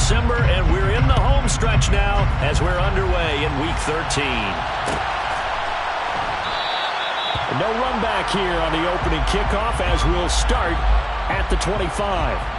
December, and we're in the home stretch now as we're underway in Week 13. No run back here on the opening kickoff as we'll start at the 25.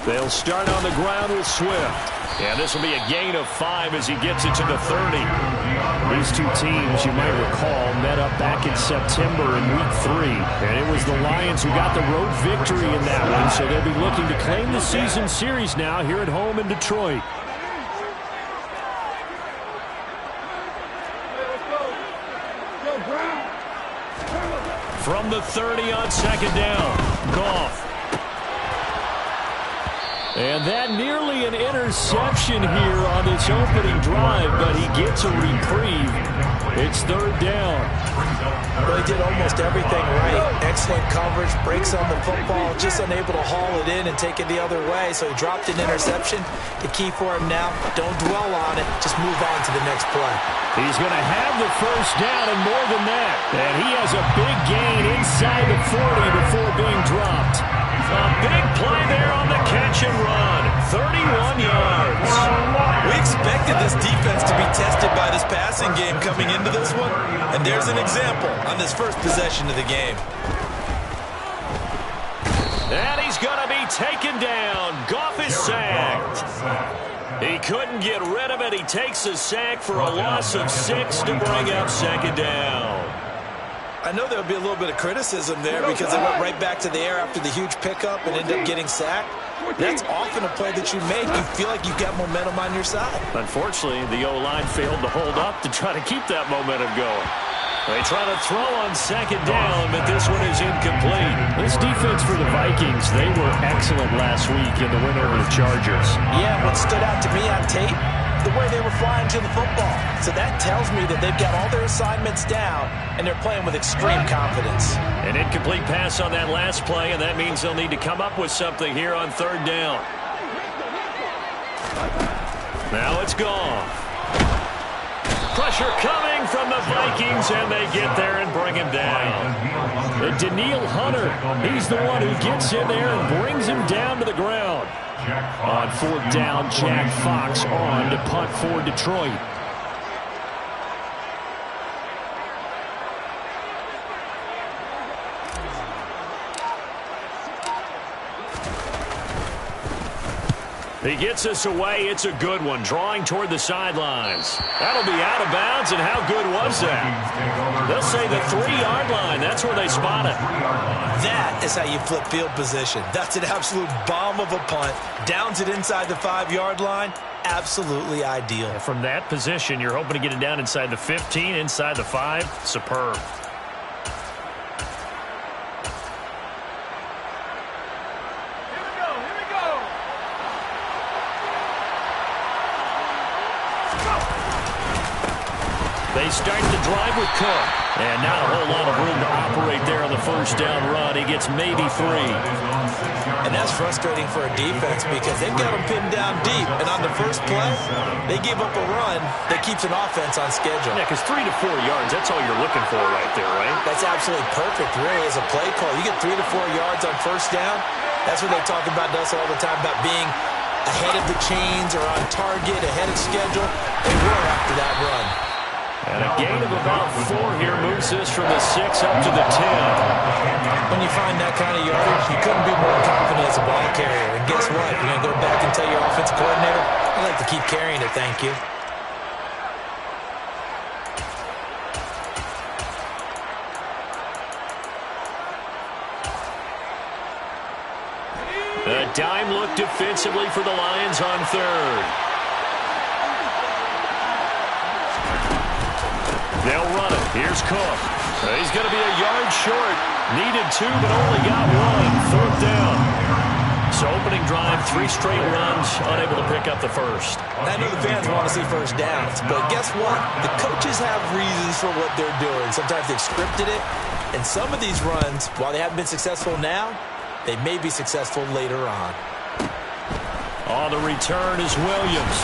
They'll start on the ground with Swift. And this will be a gain of 5 as he gets it to the 30. These two teams, you might recall, met up back in September in Week 3. And it was the Lions who got the road victory in that one, so they'll be looking to claim the season series now here at home in Detroit. From the 30 on second down, Goff. And that nearly an interception here on this opening drive, but he gets a reprieve. It's third down. Well, he did almost everything right. Excellent coverage, breaks on the football, just unable to haul it in and take it the other way, so he dropped an interception. The key for him now, don't dwell on it, just move on to the next play. He's going to have the first down and more than that. And he has a big gain inside the 40 before being dropped. A big play there on the catch and run. 31 yards. We expected this defense to be tested by this passing game coming into this one. And there's an example on this first possession of the game. And he's going to be taken down. Goff is sacked. He couldn't get rid of it. He takes a sack for a loss of 6 to bring up second down. I know there would be a little bit of criticism there because they went right back to the air after the huge pickup and ended up getting sacked. That's often a play that you make. You feel like you've got momentum on your side. Unfortunately, the O-line failed to hold up to try to keep that momentum going. They try to throw on second down, but this one is incomplete. This defense for the Vikings, they were excellent last week in the win over the Chargers. Yeah, what stood out to me on tape, the way they were flying to the football. So that tells me that they've got all their assignments down, and they're playing with extreme confidence. An incomplete pass on that last play, and that means they'll need to come up with something here on third down. Now it's gone. Pressure coming from the Vikings, and they get there and bring him down. Daniil Hunter, he's the one who gets in there and brings him down to the ground. On fourth down, Jack Fox on to punt for Detroit. He gets us away. It's a good one. Drawing toward the sidelines. That'll be out of bounds, and how good was that? They'll say the 3-yard line. That's where they spot it. That is how you flip field position. That's an absolute bomb of a punt. Downs it inside the 5-yard line. Absolutely ideal. And from that position, you're hoping to get it down inside the 15, inside the 5. Superb. They start the drive with Cook. And not a whole lot of room to operate there on the first down run. He gets maybe 3. And that's frustrating for a defense because they've got them pinned down deep. And on the first play, they give up a run that keeps an offense on schedule. Yeah, because 3 to 4 yards, that's all you're looking for right there, right? That's absolutely perfect, really, as a play call. You get 3 to 4 yards on first down. That's what they talk about to us all the time, about being ahead of the chains or on target, ahead of schedule. They were after that run. And a gain of about 4 here moves this from the 6 up to the 10. When you find that kind of yardage, you couldn't be more confident as a ball carrier. And guess what? You're going to go back and tell your offensive coordinator, I'd like to keep carrying it, thank you. A dime look defensively for the Lions on third. They'll run it. Here's Cook. He's going to be a yard short. Needed 2, but only got 1. Fourth down. So opening drive, 3 straight runs, unable to pick up the first. I know the fans want to see first downs, but guess what? The coaches have reasons for what they're doing. Sometimes they've scripted it, and some of these runs, while they haven't been successful now, they may be successful later on. On the return is Williams.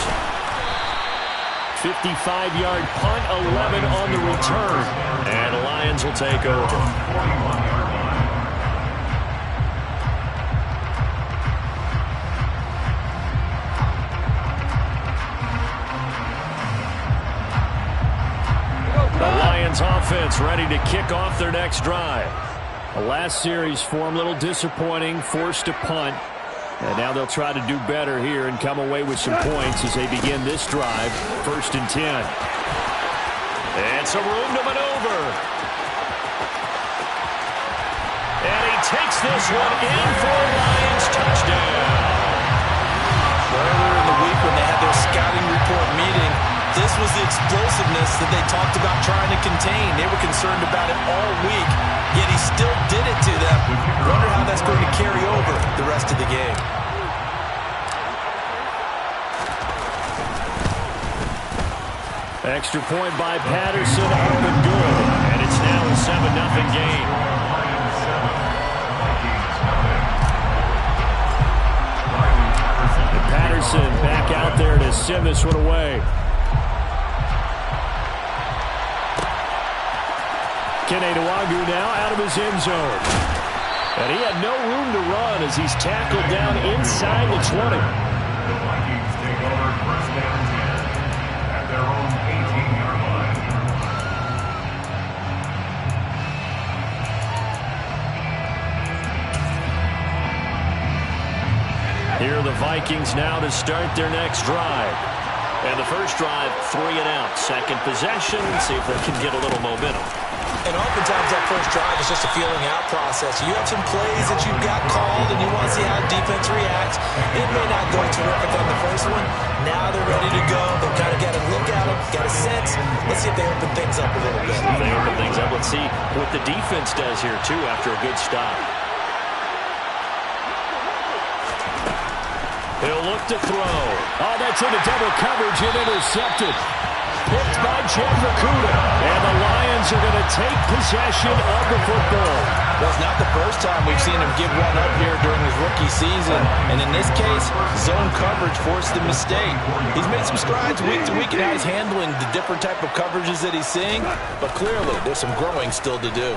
55-yard punt, 11 on the return. And the Lions will take over. The Lions offense ready to kick off their next drive. The last series for them, a little disappointing, forced a punt. And now they'll try to do better here and come away with some points as they begin this drive. 1st and 10. And some room to maneuver. And he takes this one in for a Lions touchdown. Earlier in the week when they had their scouting report meeting, this was the explosiveness that they talked about trying to contain. They were concerned about it all week, yet he still did it to them. Wonder how that's going to carry over the rest of the game. Extra point by Patterson, up and good. And it's now a 7-0 game. And Patterson back out there to send this one away. Keneduagu now out of his end zone. And he had no room to run as he's tackled down inside the 20. The Vikings take over 1st down and 10 at their own 18-yard line. Here are the Vikings now to start their next drive. And the first drive, 3 and out. Second possession, see if they can get a little momentum. And oftentimes that first drive is just a feeling out process. You have some plays that you've got called and you want to see how defense reacts. It may not go terrific on the first one. Now they're ready to go. They've kind of got to look at them, got a sense. Let's see if they open things up a little bit. If they open things up, let's see what the defense does here too after a good stop. He'll look to throw. Oh, that's into double coverage and intercepted. Picked by Jeffrey. And the Lions are going to take possession of the football. Well, it's not the first time we've seen him give one up here during his rookie season. And in this case, zone coverage forced the mistake. He's made some strides week to week in how he's handling the different type of coverages that he's seeing. But clearly, there's some growing still to do.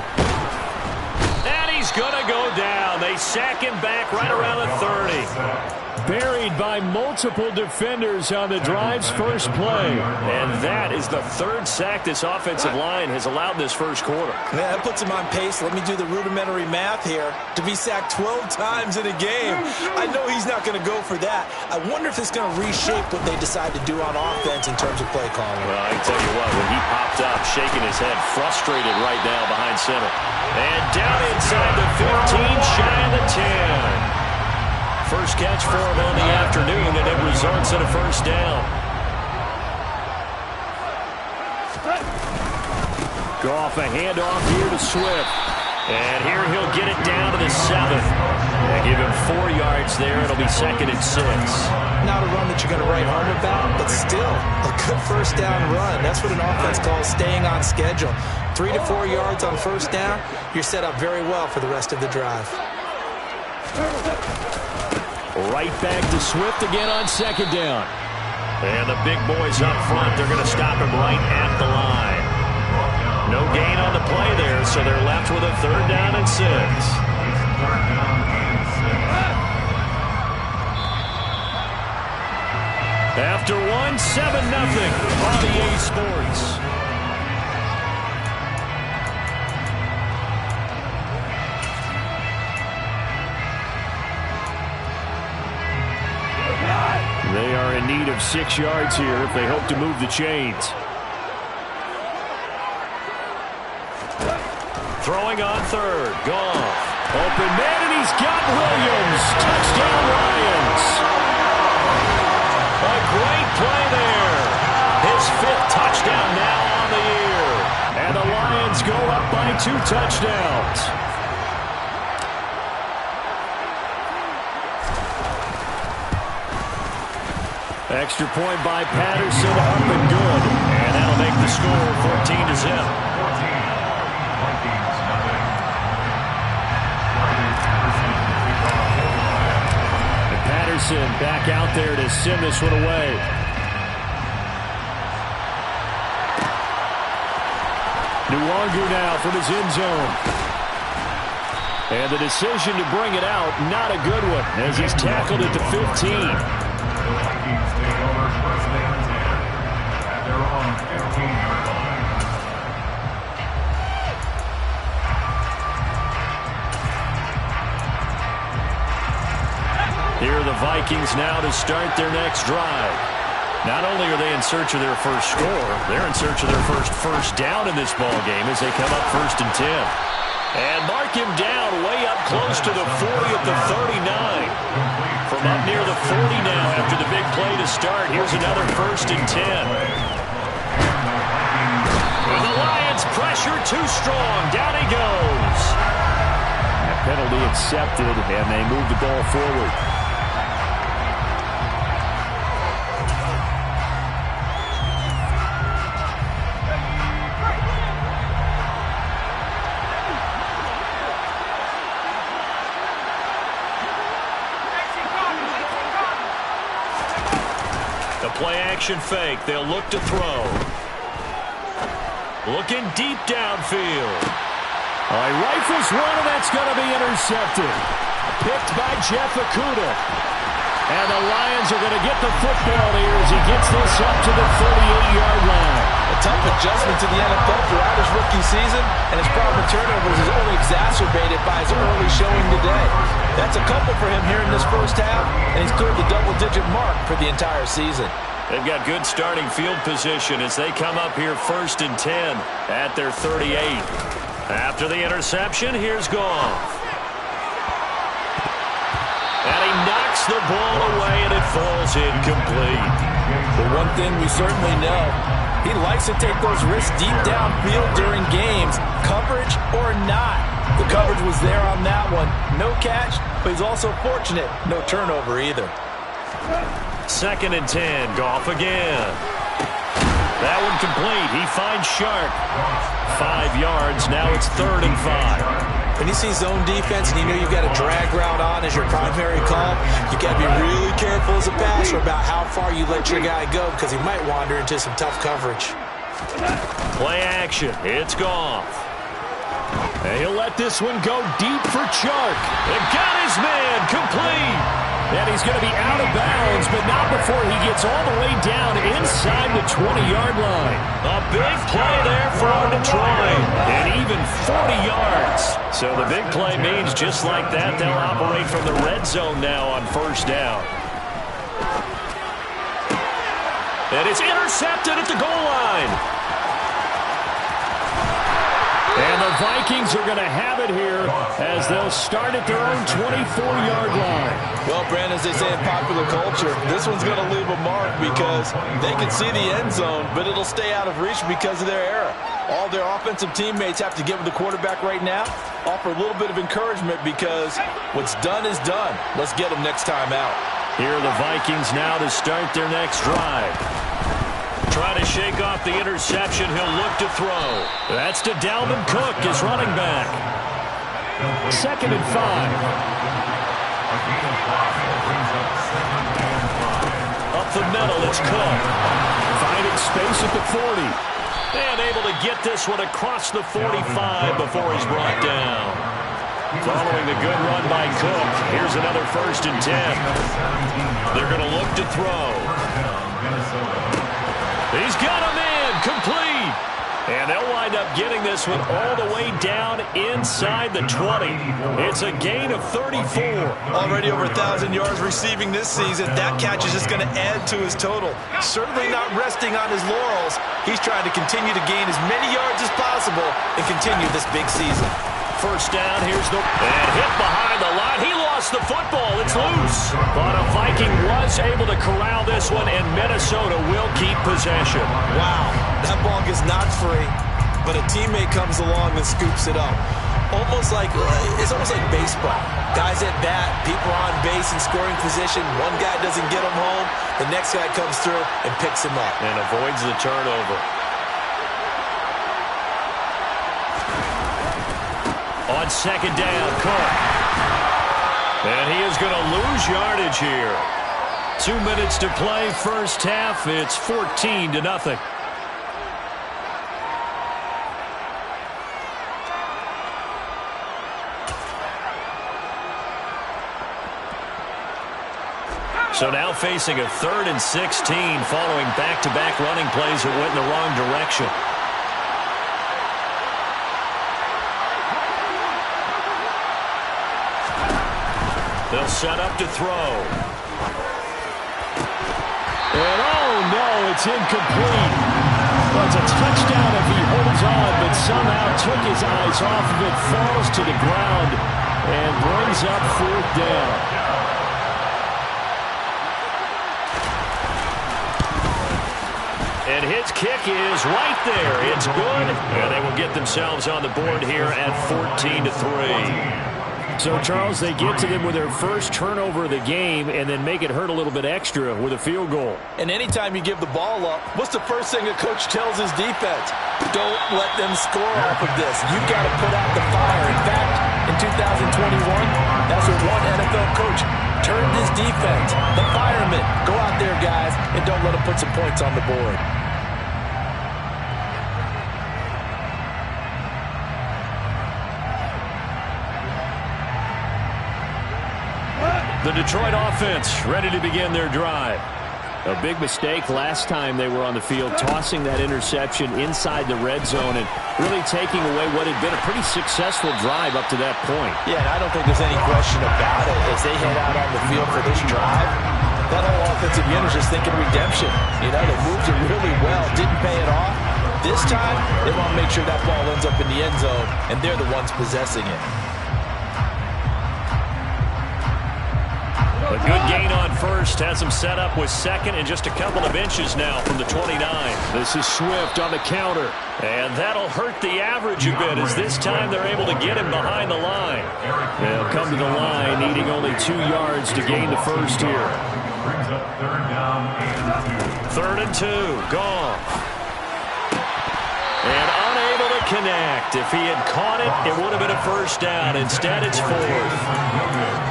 And he's going to go down. They sack him back right around the 30. Buried by multiple defenders on the drive's first play. And that is the 3rd sack this offensive line has allowed this first quarter. Yeah, that puts him on pace. Let me do the rudimentary math here. To be sacked 12 times in a game, I know he's not going to go for that. I wonder if it's going to reshape what they decide to do on offense in terms of play calling. Well, I can tell you what, when he popped up, shaking his head, frustrated right now behind center. And down inside the 15, shy of the 10. First catch for him on the afternoon, and it results in a first down. Goff a handoff here to Swift. And here he'll get it down to the 7. And give him 4 yards there. It'll be 2nd and 6. Not a run that you're going to write home about, but still a good first down run. That's what an offense calls staying on schedule. 3 to 4 yards on first down, you're set up very well for the rest of the drive. Right back to Swift again on 2nd down. And the big boys up front, they're going to stop him right at the line. No gain on the play there, so they're left with a 3rd down and 6. After 1, 7-0 on EA Sports. They are in need of 6 yards here if they hope to move the chains. Throwing on 3rd. Goff. Open man, and he's got Williams. Touchdown, Lions. A great play there. His 5th touchdown now on the year. And the Lions go up by 2 touchdowns. Extra point by Patterson, up and good. And that'll make the score 14-0. And Patterson back out there to send this one away. Nwangu now from his end zone. And the decision to bring it out, not a good one, as he's tackled at the 15. Vikings take over first and 10 at their own 15-yard line. Here are the Vikings now to start their next drive. Not only are they in search of their first score, they're in search of their first down in this ball game as they come up 1st and 10. And mark him down way up close to the 40 at the 39. From up near the 40 now after the big play to start. Here's another 1st and 10. And the Lions pressure too strong. Down he goes. That penalty accepted, and they move the ball forward. Play-action fake. They'll look to throw. Looking deep downfield. All right, rifles one, and that's going to be intercepted. Picked by Jeff Okudah. And the Lions are going to get the football here as he gets this up to the 38-yard line. A tough adjustment to the NFL throughout his rookie season, and his problem with turnovers is only exacerbated by his early showing today. That's a couple for him here in this first half, and he's cleared the double-digit mark for the entire season. They've got good starting field position as they come up here 1st and 10 at their 38. After the interception, here's Goff. And he knocks the ball away, and it falls incomplete. But one thing we certainly know, he likes to take those risks deep downfield during games, coverage or not. The coverage was there on that one. No catch, but he's also fortunate. No turnover either. 2nd and 10. Goff again. That one complete. He finds Sharp. 5 yards. Now it's 3rd and 5. When you see zone defense and you know you've got a drag route on as your primary call, you got to be really careful as a passer about how far you let your guy go because he might wander into some tough coverage. Play action. It's Goff. And he'll let this one go deep for Chark. And got his man complete. And he's going to be out of bounds, but not before he gets all the way down inside the 20-yard line. A big play there for Detroit, and even 40 yards. So the big play means just like that, they'll operate from the red zone now on 1st down. And it's intercepted at the goal line. And the Vikings are going to have it here as they'll start at their own 24-yard line. Well, Brandon, as they say in popular culture, this one's going to leave a mark because they can see the end zone, but it'll stay out of reach because of their error. All their offensive teammates have to get with the quarterback right now, offer a little bit of encouragement because what's done is done. Let's get them next time out. Here are the Vikings now to start their next drive. Trying to shake off the interception. He'll look to throw. That's to Dalvin Cook, his running back. 2nd and 5. Up the middle, it's Cook. Finding space at the 40. And able to get this one across the 45 before he's brought down. Following the good run by Cook, here's another 1st and 10. They're going to look to throw. He's got him in, complete. And they'll wind up getting this one all the way down inside the 20. It's a gain of 34. Already over 1,000 yards receiving this season. That catch is just going to add to his total. Certainly not resting on his laurels. He's trying to continue to gain as many yards as possible and continue this big season. 1st down, here's the... And hit behind the line. He lost the football. It's loose. But a Viking was able to corral this one, and Minnesota will keep possession. Wow, that ball gets knocked free, but a teammate comes along and scoops it up. It's almost like baseball. Guys at bat, people on base in scoring position. One guy doesn't get them home. The next guy comes through and picks him up. And avoids the turnover. On second down, Cook. And he is going to lose yardage here. 2 minutes to play, first half. It's 14-0. So now facing a 3rd and 16 following back-to-back running plays that went in the wrong direction. They'll set up to throw. And oh no, it's incomplete. Well, it's a touchdown if he holds on, but somehow took his eyes off of it, falls to the ground, and brings up 4th down. And his kick is right there. It's good. And they will get themselves on the board here at 14-3. So, Charles, they get to them with their first turnover of the game and then make it hurt a little bit extra with a field goal. And anytime you give the ball up, what's the first thing a coach tells his defense? Don't let them score off of this. You've got to put out the fire. In fact, in 2021, that's what one NFL coach turned his defense. The firemen. Go out there, guys, and don't let them put some points on the board. The Detroit offense ready to begin their drive. A big mistake last time they were on the field, tossing that interception inside the red zone and really taking away what had been a pretty successful drive up to that point. Yeah, and I don't think there's any question about it. As they head out on the field for this drive, that whole offensive unit is just thinking redemption. You know, they moved it really well, didn't pay it off. This time, they want to make sure that ball ends up in the end zone, and they're the ones possessing it. A good gain on first has them set up with second and just a couple of inches now from the 29. This is Swift on the counter. And that'll hurt the average a bit as this time they're able to get him behind the line. They'll come to the line needing only 2 yards to gain the first here. Brings up 3rd down and 2. 3rd and 2, Goff. And unable to connect. If he had caught it, it would have been a first down. Instead, it's 4th.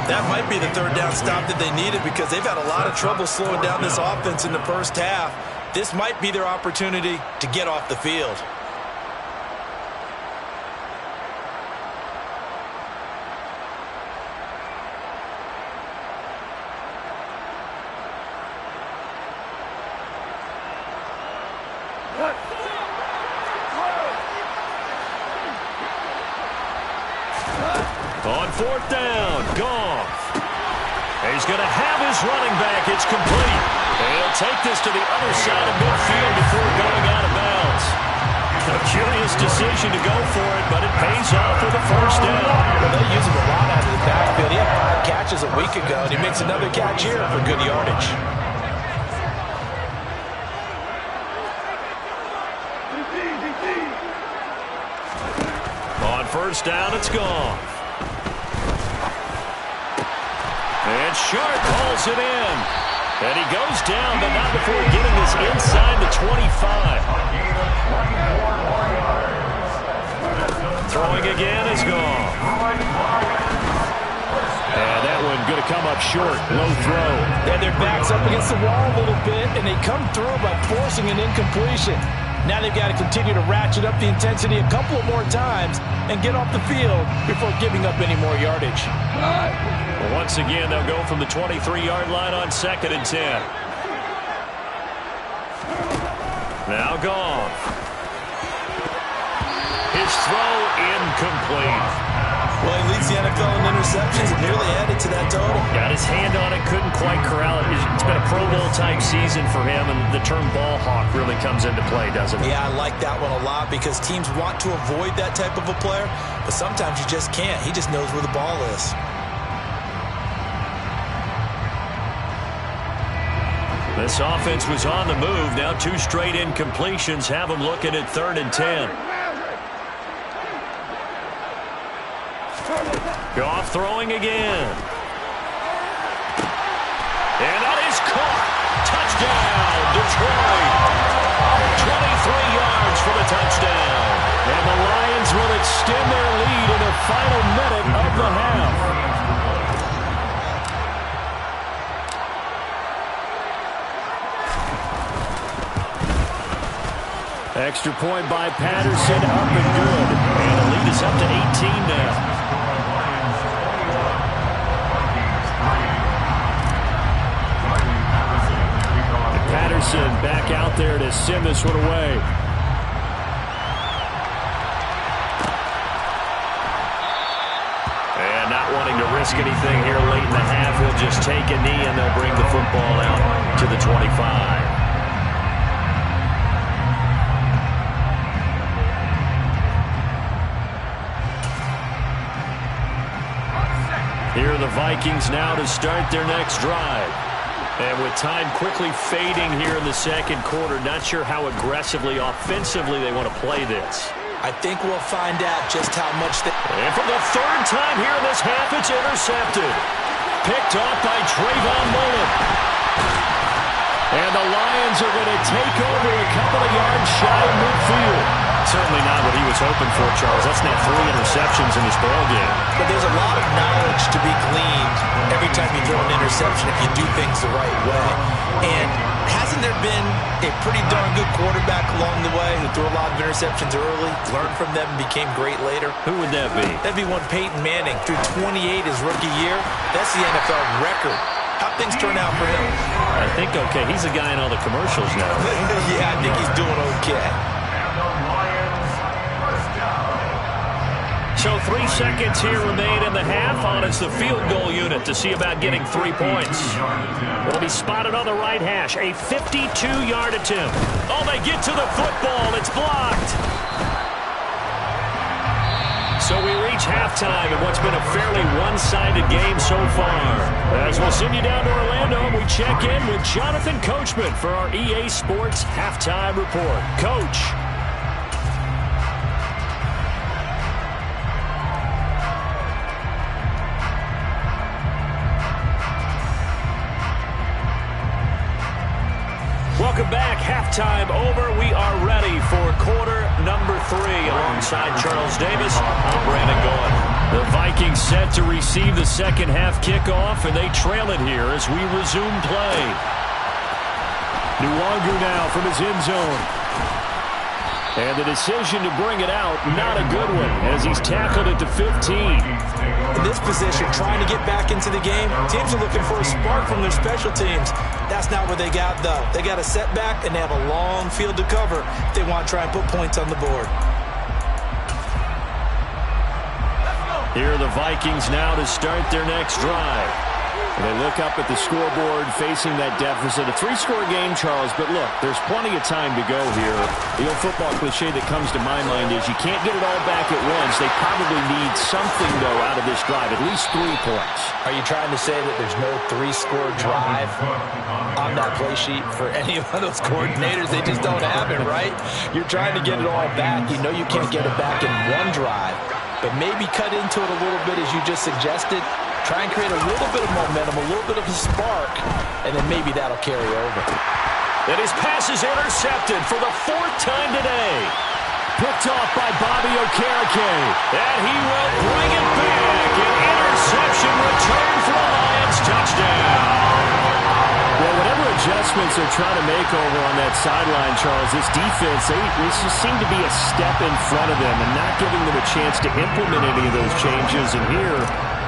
That might be the 3rd down stop that they needed because they've had a lot of trouble slowing down this offense in the first half. This might be their opportunity to get off the field. On 4th down, Goff. He's going to have his running back. It's complete. And he'll take this to the other side of midfield before going out of bounds. A curious decision to go for it, but it pays off with a first down. Well, they use him a lot out of the backfield. He had 5 catches a week ago, and he makes another catch here for good yardage. On first down, it's Goff. And Sharp hauls it in. And he goes down, but not before getting this inside the 25. Throwing again is Goff. And that one going to come up short. Low throw. And their back's up against the wall a little bit, and they come through by forcing an incompletion. Now they've got to continue to ratchet up the intensity a couple more times and get off the field before giving up any more yardage. Well, once again, they'll go from the 23-yard line on 2nd and 10. Now Goff. His throw incomplete. Well, he leads the NFL in interceptions and nearly added to that total. Got his hand on it, couldn't quite corral it. It's been a Pro Bowl-type season for him, and the term ball hawk really comes into play, doesn't it? Yeah, I like that one a lot because teams want to avoid that type of a player, but sometimes you just can't. He just knows where the ball is. This offense was on the move. Now 2 straight incompletions have them looking at 3rd and 10. Off throwing again. And that is caught. Touchdown, Detroit. 23 yards for the touchdown. And the Lions will extend their lead in the final minute of the half. Extra point by Patterson, up and good. And the lead is up to 18 now. Patterson back out there to send this one away. And not wanting to risk anything here late in the half, he'll just take a knee and they'll bring the football out to the 25. Here are the Vikings now to start their next drive. And with time quickly fading here in the second quarter, not sure how aggressively, offensively they want to play this. I think we'll find out just how much they... And for the third time here in this half, it's intercepted. Picked off by Trayvon Mullen. And the Lions are going to take over a couple of yards shy of midfield. Certainly not what he was hoping for, Charles. That's now 3 interceptions in this ballgame. But there's a lot of knowledge to be gleaned every time you throw an interception if you do things the right way. And hasn't there been a pretty darn good quarterback along the way who threw a lot of interceptions early, learned from them, and became great later? Who would that be? That'd be one Peyton Manning. Threw 28 his rookie year. That's the NFL record. How'd things turn out for him? I think okay. He's a guy in all the commercials now. Yeah, I think he's doing okay. So 3 seconds here remain in the half on it's the field goal unit to see about getting 3 points. It'll be spotted on the right hash. A 52-yard attempt. Oh, they get to the football. It's blocked. So we reach halftime in what's been a fairly one-sided game so far. As we'll send you down to Orlando, we check in with Jonathan Coachman for our EA Sports Halftime Report. Coach. Welcome back. Halftime over. We are ready for quarter number 3. Alongside Charles Davis, I'm Brandon Gaudin. The Vikings set to receive the second half kickoff, and they trail it here as we resume play. Nwangu now from his end zone. And the decision to bring it out, not a good one, as he's tackled at the 15. In this position, trying to get back into the game, teams are looking for a spark from their special teams. That's not what they got, though. They got a setback, and they have a long field to cover if they want to try and put points on the board. Here are the Vikings now to start their next drive. And they look up at the scoreboard facing that deficit. A 3-score game, Charles, but look, there's plenty of time to go here. The old football cliche that comes to my mind is you can't get it all back at once. They probably need something, though, out of this drive, at least 3 points. Are you trying to say that there's no 3-score drive on that play sheet for any of those coordinators? They just don't have it, right? You're trying to get it all back. You know you can't get it back in one drive, but maybe cut into it a little bit as you just suggested. Try and create a little bit of momentum, a little bit of a spark, and then maybe that'll carry over. And his pass is intercepted for the 4th time today. Picked off by Bobby Okereke. And he will bring it back. An interception return for the Lions. Touchdown. Well, whatever adjustments they're trying to make over on that sideline, Charles, this defense, they just seem to be a step in front of them and not giving them a chance to implement any of those changes. And here,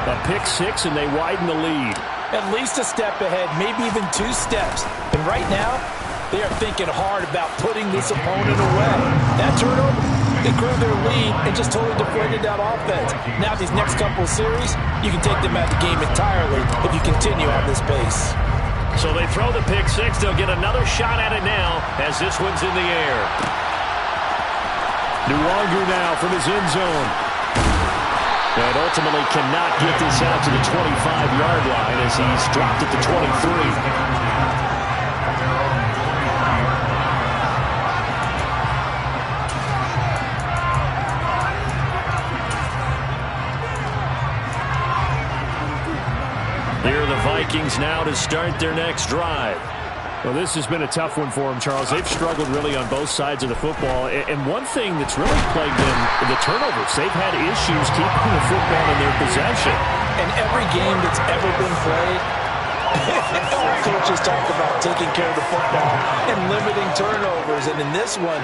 a pick-6, and they widen the lead. At least a step ahead, maybe even 2 steps. And right now, they are thinking hard about putting this opponent away. That turnover, they grew their lead and just totally deflated that offense. Now these next couple of series, you can take them out of the game entirely if you continue on this pace. So they throw the pick-6. They'll get another shot at it now as this one's in the air. Nwangu now from his end zone. And ultimately cannot get this out to the 25-yard line as he's dropped at the 23. Here are the Vikings now to start their next drive. Well, this has been a tough one for them, Charles. They've struggled really on both sides of the football. And one thing that's really plagued them, the turnovers. They've had issues keeping the football in their possession. In every game that's ever been played, all coaches talk about taking care of the football and limiting turnovers. And in this one,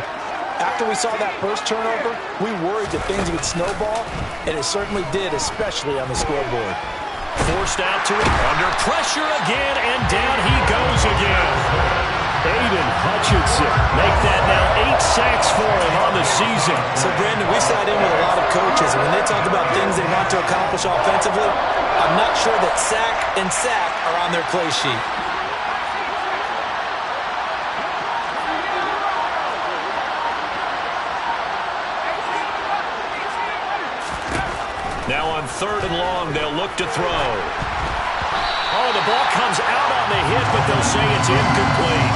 after we saw that first turnover, we worried that things would snowball, and it certainly did, especially on the scoreboard. Forced out to it, under pressure again, and down he goes again. Aiden Hutchinson make that now 8 sacks for him on the season. So, Brandon, we sat in with a lot of coaches, and when they talk about things they want to accomplish offensively, I'm not sure that sack and sack are on their play sheet. Now on 3rd and long, they'll look to throw. Oh, the ball comes out on the hit, but they'll say it's incomplete.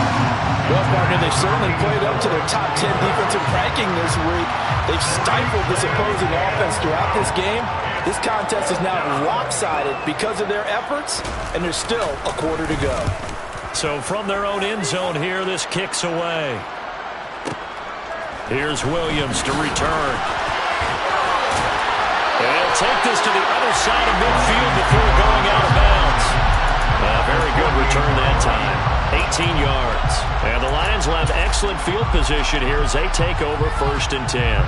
Well, partner, they've certainly played up to their top 10 defensive ranking this week. They've stifled this opposing offense throughout this game. This contest is now lopsided because of their efforts, and there's still a quarter to go. So from their own end zone here, this kicks away. Here's Williams to return. And he'll take this to the other side of midfield before going out of bounds. A very good return that time. 18 yards. And the Lions will have excellent field position here as they take over 1st and 10.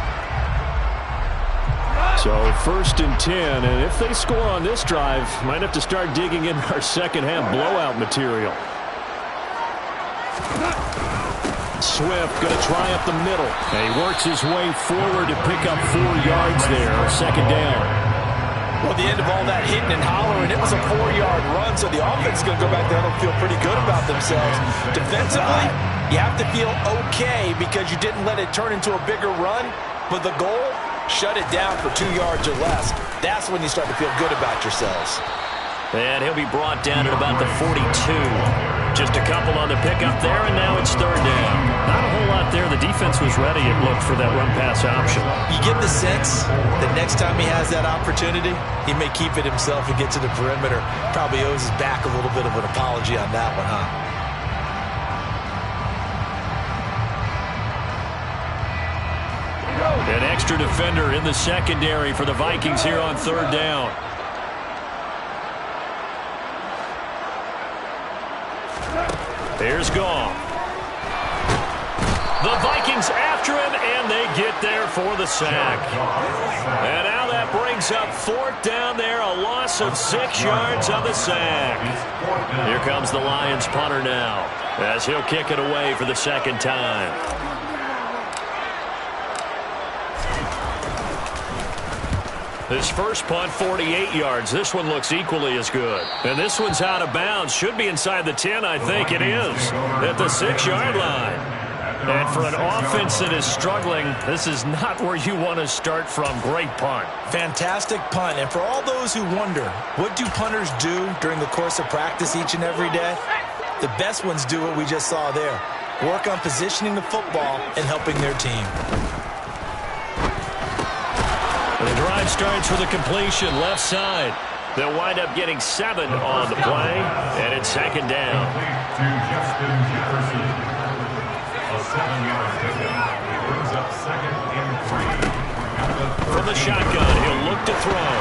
So 1st and 10, and if they score on this drive, might have to start digging in our second half blowout material. Swift going to try up the middle. And he works his way forward to pick up 4 yards there. 2nd down. Well, the end of all that hitting and hollering, it was a 4-yard run, so the offense is going to go back there and feel pretty good about themselves. Defensively, you have to feel okay because you didn't let it turn into a bigger run, but the goal, shut it down for 2 yards or less. That's when you start to feel good about yourselves. And he'll be brought down at about the 42. Just a couple on the pickup there, and now it's 3rd down. Not a whole lot there. The defense was ready, it looked, for that run-pass option. You get the sense that next time he has that opportunity, he may keep it himself and get to the perimeter. Probably owes his back a little bit of an apology on that one, huh? An extra defender in the secondary for the Vikings here on 3rd down. Here's Goff. The Vikings after him, and they get there for the sack. And now that brings up 4th down there, a loss of 6 yards on the sack. Here comes the Lions punter now, as he'll kick it away for the 2nd time. This first punt, 48 yards. This one looks equally as good. And this one's out of bounds. Should be inside the 10, I think it is, at the 6-yard line. And for an offense that is struggling, this is not where you want to start from. Great punt. Fantastic punt. And for all those who wonder, what do punters do during the course of practice each and every day? The best ones do what we just saw there. Work on positioning the football and helping their team. The drive starts with a completion left side. They'll wind up getting 7 on the play, and it's 2nd down. To Justin Jefferson. A 7-yard pickup. It brings up 2nd and 3. From the shotgun, he'll look to throw.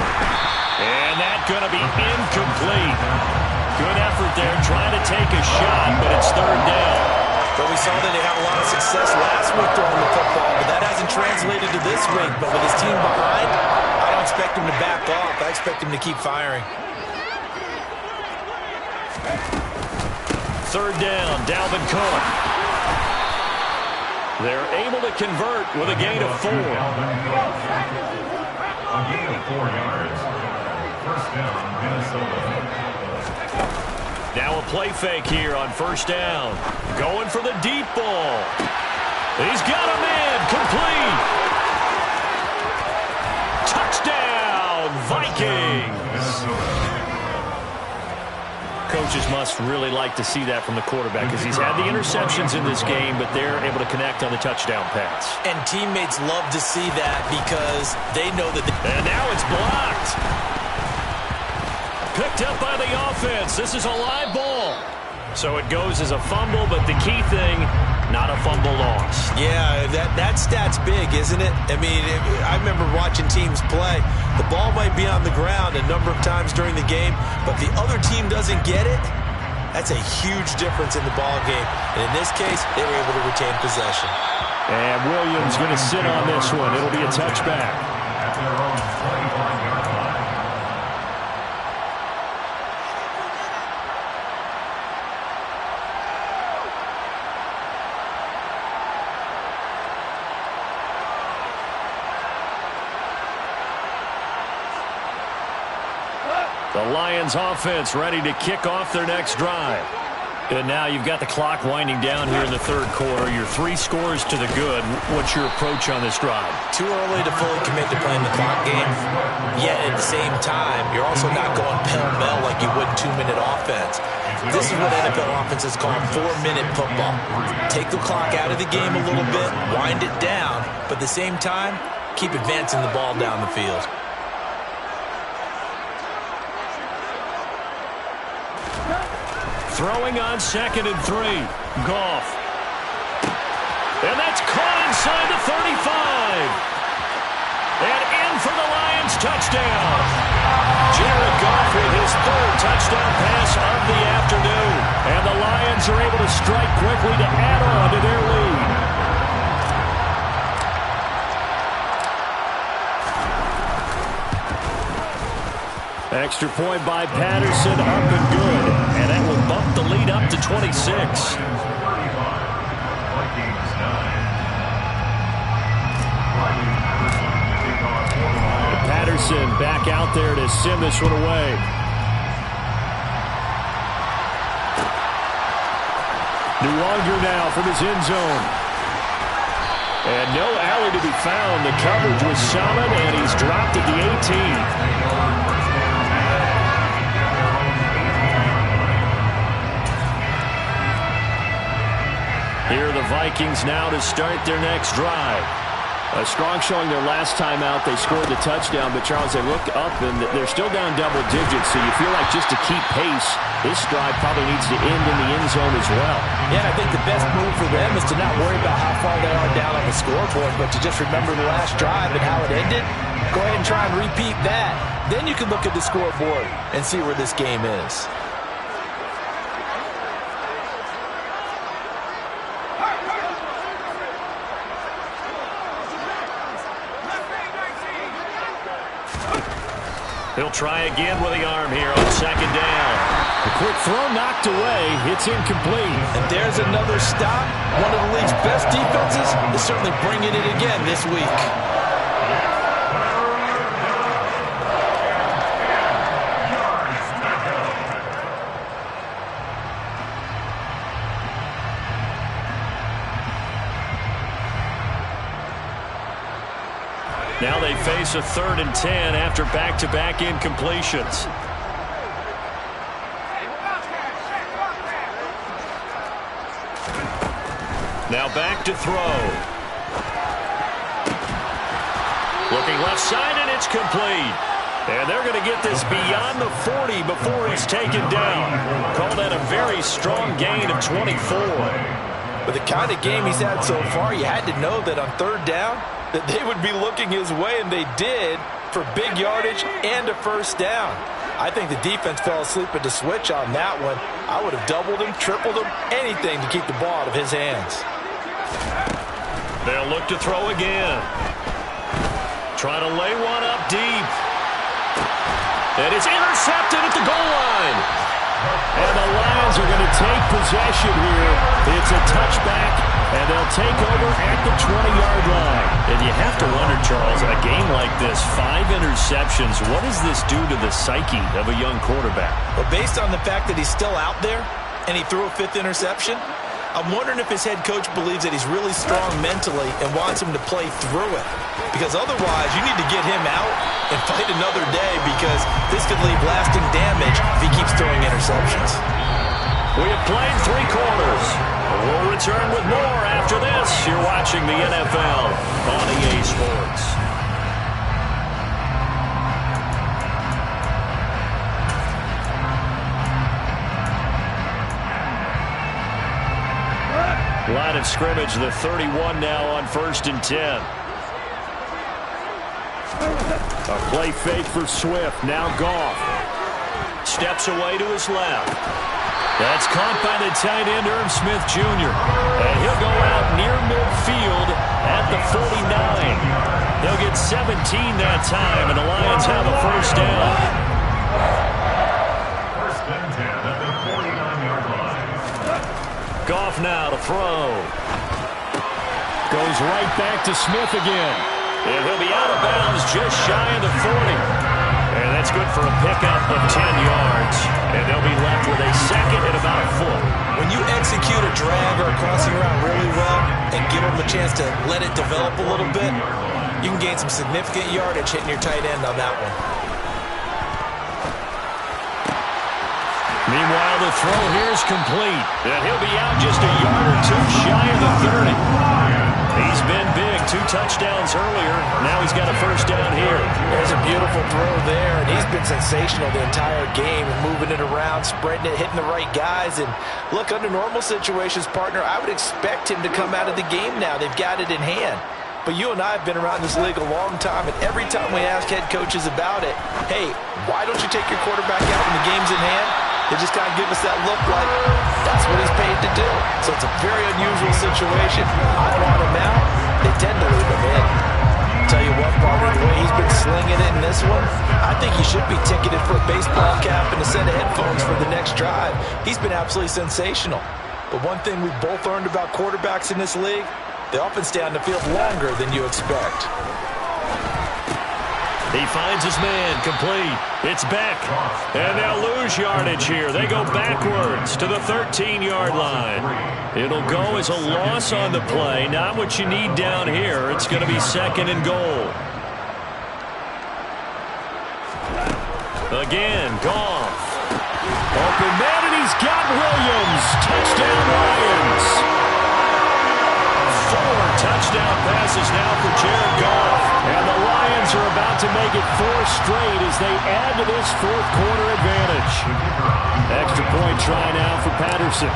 And that's going to be incomplete. Good effort there, trying to take a shot, but it's 3rd down. But we saw that they had a lot of success last week throwing the football, but that hasn't translated to this week. But with his team behind, I don't expect him to back off. I expect him to keep firing. 3rd down, Dalvin Cook. They're able to convert with a gain of 4. A gain of 4 yards. 1st down, Minnesota. Now a play fake here on 1st down. Going for the deep ball. He's got a man. Complete. Touchdown, Vikings. Coaches must really like to see that from the quarterback because he's had the interceptions in this game, but they're able to connect on the touchdown pass. And teammates love to see that because they know that. And now it's blocked. picked up by the offense. This is a live ball. So it goes as a fumble, but the key thing, not a fumble loss. Yeah, that stat's big, isn't it? I mean, I remember watching teams play. The ball might be on the ground a number of times during the game, but the other team doesn't get it. That's a huge difference in the ball game. And in this case, they were able to retain possession. And Williams going to sit on this one. It'll be a touchback. At their own 25-yard line. The Lions offense ready to kick off their next drive. And now you've got the clock winding down here in the third quarter. Your 3 scores to the good. What's your approach on this drive? Too early to fully commit to playing the clock game. Yet at the same time, you're also not going pell-mell like you would 2-minute offense. This is what NFL offenses call 4-minute football. Take the clock out of the game a little bit, wind it down, but at the same time, keep advancing the ball down the field. Throwing on 2nd and 3. Goff. And that's caught inside the 35. And in for the Lions touchdown. Jared Goff with his 3rd touchdown pass of the afternoon. And the Lions are able to strike quickly to add on to their lead. Extra point by Patterson, up and good. And that will bump the lead up to 26. Patterson back out there to send this one away. Nuwanger now from his end zone. And no alley to be found. The coverage was solid, and he's dropped at the 18. Here are the Vikings now to start their next drive. A strong showing their last time out. They scored the touchdown, but Charles, they look up and they're still down double digits, so you feel like just to keep pace, this drive probably needs to end in the end zone as well. Yeah, and I think the best move for them is to not worry about how far they are down on the scoreboard, but to just remember the last drive and how it ended. Go ahead and try and repeat that. Then you can look at the scoreboard and see where this game is. He'll try again with the arm here on 2nd down. The quick throw knocked away. It's incomplete. And there's another stop. One of the league's best defenses is certainly bringing it again this week. Now they face a 3rd and 10 after back-to-back incompletions. Now back to throw. Looking left side, and it's complete. And they're going to get this beyond the 40 before he's taken down. Call that a very strong gain of 24. With the kind of game he's had so far, you had to know that on 3rd down, that they would be looking his way, and they did, for big yardage and a 1st down. I think the defense fell asleep at the switch on that one. I would have doubled him, tripled him, anything to keep the ball out of his hands. They'll look to throw again. Trying to lay one up deep. And it's intercepted at the goal line. And the Lions are going to take possession here. It's a touchback, and they'll take over at the 20-yard line. And you have to wonder, Charles, a game like this, 5 interceptions, what does this do to the psyche of a young quarterback? Well, based on the fact that he's still out there and he threw a 5th interception, I'm wondering if his head coach believes that he's really strong mentally and wants him to play through it. Because otherwise, you need to get him out and fight another day, because this could leave lasting damage if he keeps throwing interceptions. We have played 3 quarters. We'll return with more after this. You're watching the NFL on EA Sports. scrimmage, the 31 now on 1st and 10. A play fake for Swift. Now Goff. Steps away to his left. That's caught by the tight end, Irv Smith Jr. And he'll go out near midfield at the 49. He'll get 17 that time, and the Lions have a first down. First and 10 at the 49-yard line. Goff now to throw. Goes right back to Smith again. And he'll be out of bounds just shy of the 40. And that's good for a pickup of 10 yards. And they'll be left with a second and about a foot. When you execute a drag or a crossing route really well and give them a chance to let it develop a little bit, you can gain some significant yardage hitting your tight end on that one. Meanwhile, the throw here is complete. And he'll be out just a yard or two shy of the 30. He's been big. 2 touchdowns earlier. Now he's got a first down here. There's a beautiful throw there, and he's been sensational the entire game, moving it around, spreading it, hitting the right guys. And look, under normal situations, partner, I would expect him to come out of the game now. They've got it in hand. But you and I have been around this league a long time, and every time we ask head coaches about it, hey, why don't you take your quarterback out when the game's in hand? They just kind of give us that look like that's what he's paid to do. So it's a very unusual situation. I want him out. They tend to leave him in. Tell you what, partner, the way he's been slinging it in this one, I think he should be ticketed for a baseball cap and a set of headphones for the next drive. He's been absolutely sensational. But one thing we've both learned about quarterbacks in this league, they often stay on the field longer than you expect. He finds his man, complete. It's Beck. And they'll lose yardage here. They go backwards to the 13-yard line. It'll go as a loss on the play. Not what you need down here. It's going to be second and goal. Again, Goff. Open man, and he's got Williams. Touchdown, Lions. 4 touchdown passes now for Jared Goff. And the Lions are about to make it 4 straight as they add to this fourth-quarter advantage. Extra point try now for Patterson.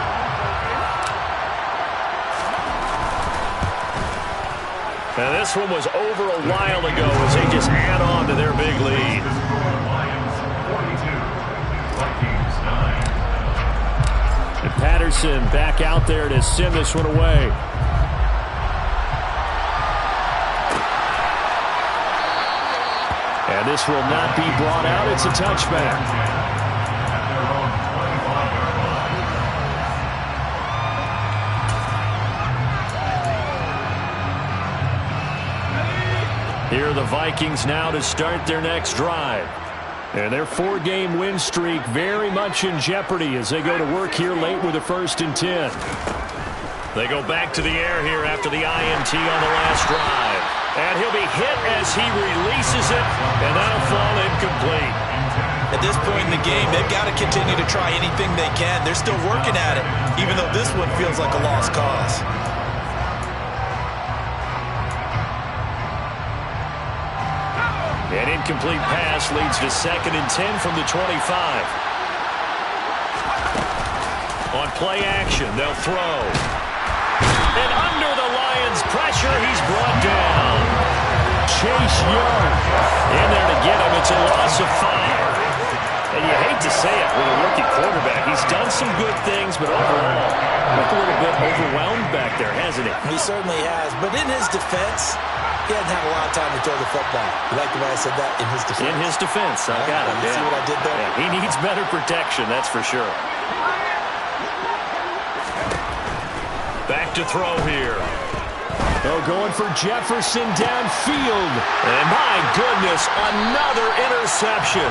And this one was over a while ago as they just add on to their big lead. Lions 42, Vikings 9. And Patterson back out there to send this one away. And this will not be brought out. It's a touchback. Here are the Vikings now to start their next drive. And their 4-game win streak very much in jeopardy as they go to work here late with a 1st and 10. They go back to the air here after the INT on the last drive. And he'll be hit as he releases it, and that'll fall incomplete. At this point in the game, they've got to continue to try anything they can. They're still working at it, even though this one feels like a lost cause. An incomplete pass leads to 2nd and 10 from the 25. On play action, they'll throw. And under the Lions' pressure, he's brought down. Chase Young in there to get him. It's a loss of 5. And you hate to say it with a rookie quarterback. He's done some good things, but overall, looked a little bit overwhelmed back there, hasn't he? He certainly has. But in his defense, he hasn't had a lot of time to throw the football. You like the way I said that? In his defense. In his defense. I got it. See what I did there? Yeah, he needs better protection, that's for sure. Back to throw here. Oh, going for Jefferson downfield. And my goodness, another interception.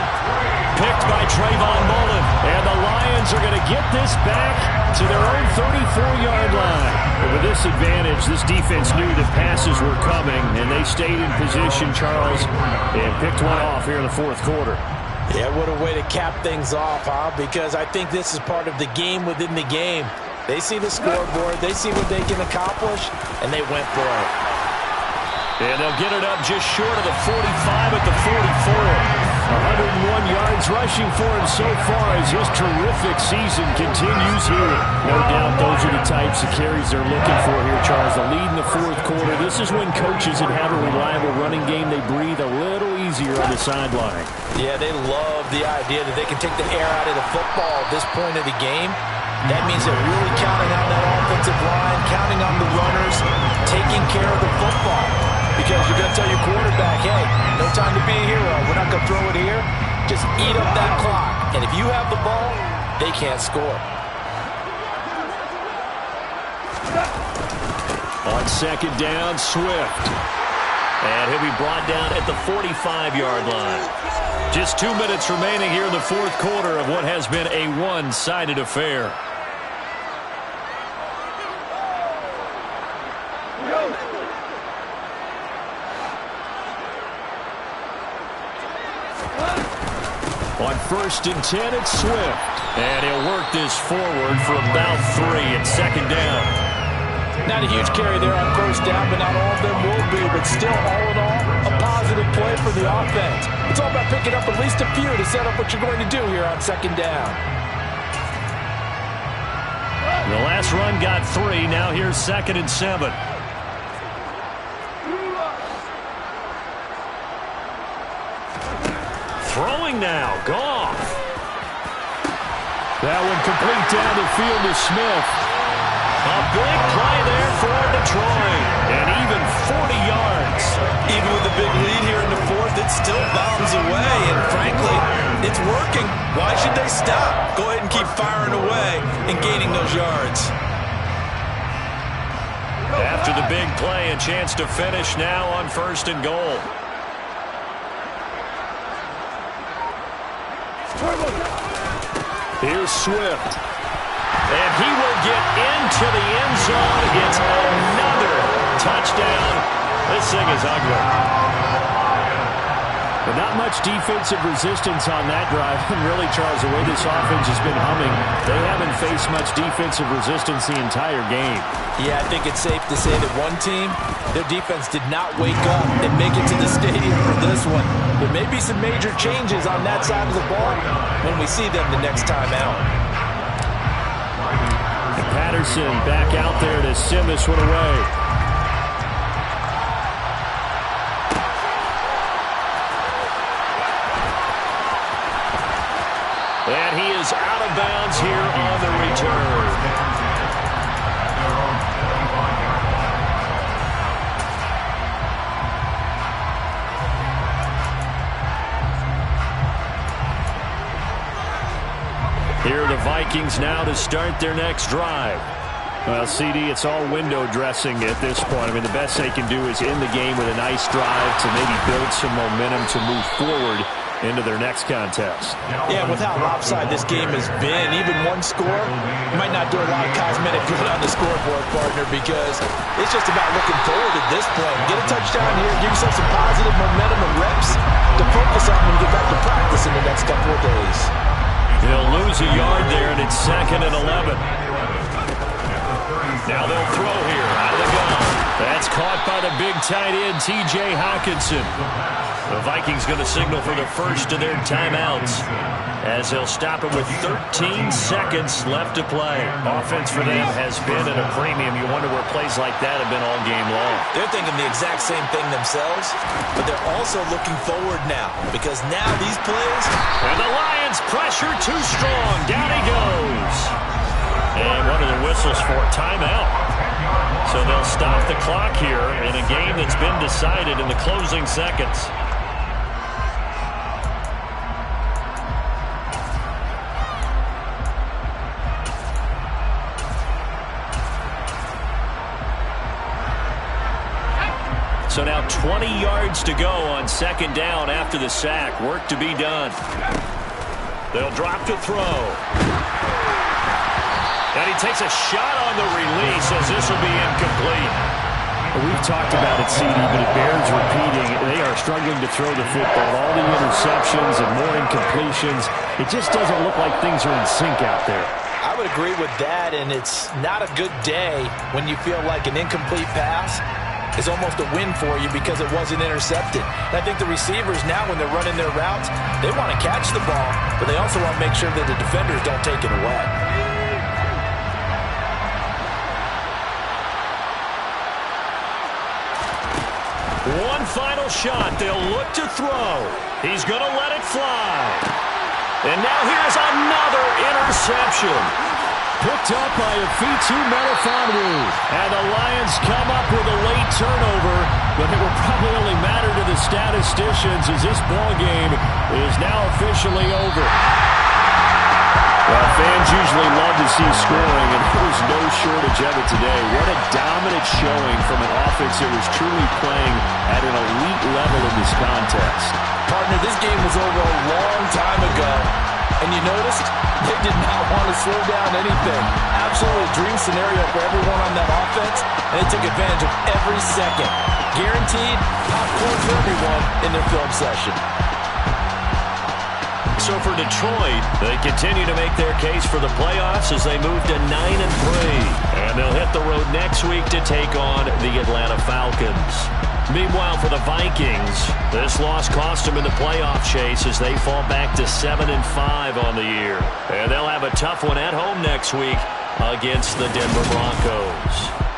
Picked by Trayvon Mullen. And the Lions are going to get this back to their own 34-yard line. But with this advantage, this defense knew the passes were coming, and they stayed in position, Charles, and picked one off here in the fourth quarter. Yeah, what a way to cap things off, huh? Because I think this is part of the game within the game. They see the scoreboard, they see what they can accomplish, and they went for it. And they'll get it up just short of the 45 at the 44. 101 yards rushing for him so far as his terrific season continues here. No doubt those are the types of carries they're looking for here, Charles. The lead in the fourth quarter. This is when coaches that have a reliable running game, they breathe a little easier on the sideline. Yeah, they love the idea that they can take the air out of the football at this point of the game. That means they're really counting on that offensive line, counting on the runners, taking care of the football. Because you're going to tell your quarterback, hey, no time to be a hero. We're not going to throw it here. Just eat up that clock. And if you have the ball, they can't score. On second down, Swift. And he'll be brought down at the 45-yard line. Just 2 minutes remaining here in the fourth quarter of what has been a one-sided affair. On 1st and 10, it's Swift. And he'll work this forward for about 3 at second down. Not a huge carry there on first down, but not all of them will be. But still, all in all, a positive play for the offense. It's all about picking up at least a few to set up what you're going to do here on second down. The last run got 3. Now here's 2nd and 7. Throwing now, Goff. That one complete down the field to Smith. A big play there for Detroit. And even 40 yards. Even with a big lead here in the fourth, it still bounds away. And frankly, it's working. Why should they stop? Go ahead and keep firing away and gaining those yards. After the big play, a chance to finish now on 1st and goal. Here's Swift. And he will get into the end zone. Gets another touchdown. This thing is ugly. But not much defensive resistance on that drive. And really, Charles, the way this offense has been humming, they haven't faced much defensive resistance the entire game. Yeah, I think it's safe to say that one team, their defense did not wake up and make it to the stadium for this one. There may be some major changes on that side of the ball when we see them the next time out. And Patterson back out there to send this one away. And he is out of bounds here on the return. Here are the Vikings now to start their next drive. Well, CD, it's all window dressing at this point. I mean, the best they can do is end the game with a nice drive to maybe build some momentum to move forward into their next contest. Yeah, with how lopsided this game has been, even one score might not do a lot of cosmetic good on the scoreboard, partner, because it's just about looking forward at this point. Get a touchdown here, give yourself some positive momentum and reps to focus on when you get back to practice in the next couple of days. He'll lose a yard there, and it's 2nd and 11. Now they'll throw here out of the gun. That's caught by the big tight end, T.J. Hockenson. The Vikings going to signal for the first of their timeouts as they'll stop it with 13 seconds left to play. Offense for them has been at a premium. You wonder where plays like that have been all game long. They're thinking the exact same thing themselves, but they're also looking forward now because now these plays... And the Lions pressure too strong. Down he goes. And one of the whistles for a timeout. So they'll stop the clock here in a game that's been decided in the closing seconds. So now 20 yards to go on second down after the sack. Work to be done. They'll drop to throw. And he takes a shot on the release as this will be incomplete. We've talked about it, CD, but it bears repeating. They are struggling to throw the football. All the interceptions and more incompletions. It just doesn't look like things are in sync out there. I would agree with that, and it's not a good day when you feel like an incomplete pass is almost a win for you because it wasn't intercepted. And I think the receivers now, when they're running their routes, they want to catch the ball, but they also want to make sure that the defenders don't take it away. One final shot. They'll look to throw. He's going to let it fly. And now here's another interception. Picked up by Afitu Melifonwu. And the Lions come up with a late turnover, but it will probably only matter to the statisticians as this ball game is now officially over. Well, fans usually love to see scoring, and there was no shortage of it today. What a dominant showing from an offense that was truly playing at an elite level in this contest. Partner, this game was over a long time ago, and you noticed they did not want to slow down anything. Absolutely a dream scenario for everyone on that offense, and they took advantage of every second. Guaranteed popcorn for everyone in their film session. So for Detroit, they continue to make their case for the playoffs as they move to 9-3. And they'll hit the road next week to take on the Atlanta Falcons. Meanwhile, for the Vikings, this loss cost them in the playoff chase as they fall back to 7-5 on the year. And they'll have a tough one at home next week against the Denver Broncos.